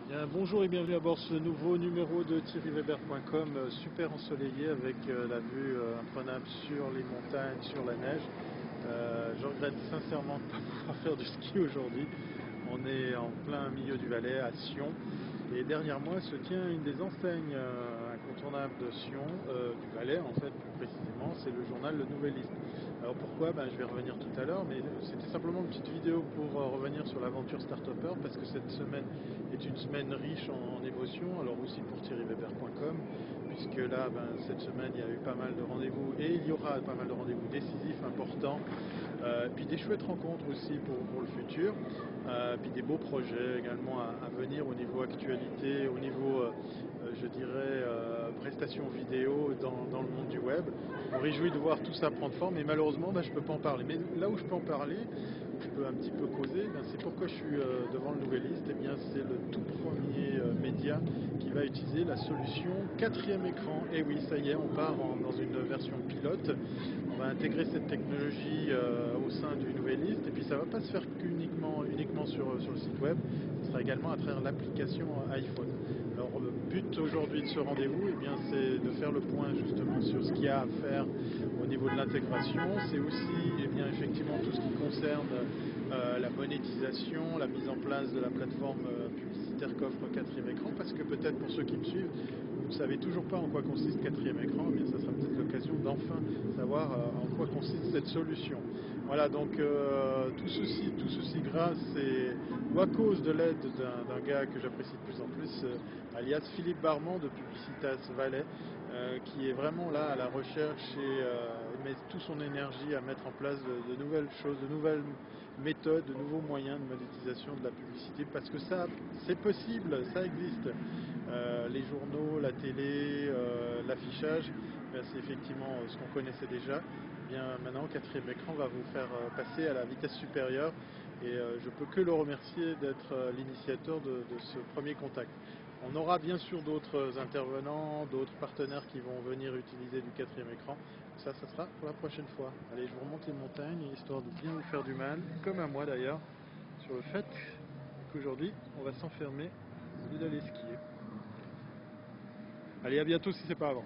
Bien, bonjour et bienvenue à bord de ce nouveau numéro de thierryweber.com, super ensoleillé avec la vue imprenable sur les montagnes, sur la neige. Je regrette sincèrement de ne pas pouvoir faire du ski aujourd'hui. On est en plein milieu du Valais à Sion et derrière moi se tient une des enseignes incontournables de Sion, du Valais en fait plus précisément, c'est le journal Le Nouvelliste. Alors pourquoi? Je vais revenir tout à l'heure, mais c'était simplement une petite vidéo pour revenir sur l'aventure Startupper, parce que cette semaine est une semaine riche en émotions, alors aussi pour thierryweber.com, puisque là, cette semaine, il y a eu pas mal de rendez-vous, et il y aura pas mal de rendez-vous décisifs, importants, puis des chouettes rencontres aussi pour le futur, puis des beaux projets également à venir au niveau actualité, au niveau, je dirais, prestations vidéo dans le monde du web. Je me réjouis de voir tout ça prendre forme, et malheureusement, je ne peux pas en parler. Mais là où je peux en parler, où je peux un petit peu causer, c'est pourquoi je suis devant le Nouvelliste. Eh bien, c'est le tout premier média qui va utiliser la solution 4e écran. Et oui, ça y est, on part dans une version pilote. On va intégrer cette technologie au sein du Nouvelliste, et puis ça ne va pas se faire uniquement sur le site web, ce sera également à travers l'application iPhone. Alors le but aujourd'hui de ce rendez-vous, c'est de faire le point justement sur ce qu'il y a à faire au niveau de l'intégration. C'est aussi effectivement tout ce qui concerne la monétisation, la mise en place de la plateforme publicitaire qu'offre 4e écran, parce que peut-être pour ceux qui me suivent, vous ne savez toujours pas en quoi consiste 4e écran, ça sera peut-être l'occasion d'enfin savoir en quoi consiste cette solution. Voilà, donc tout ceci grâce ou à cause de l'aide d'un gars que j'apprécie de plus en plus, alias Philippe Barman de Publicitas Valais, qui est vraiment là à la recherche et met toute son énergie à mettre en place de nouvelles choses, de nouvelles méthodes, de nouveaux moyens de monétisation de la publicité, parce que ça, c'est possible, ça existe. Les journaux, la télé, l'affichage, c'est effectivement ce qu'on connaissait déjà. Maintenant, 4e écran va vous faire passer à la vitesse supérieure, et je peux que le remercier d'être l'initiateur de ce premier contact. On aura bien sûr d'autres intervenants, d'autres partenaires qui vont venir utiliser du 4e écran. Ça sera pour la prochaine fois. Allez, je vous remonte les montagnes, histoire de bien vous faire du mal, comme à moi d'ailleurs, sur le fait qu'aujourd'hui, on va s'enfermer au lieu d'aller skier. Allez, à bientôt si c'est pas avant.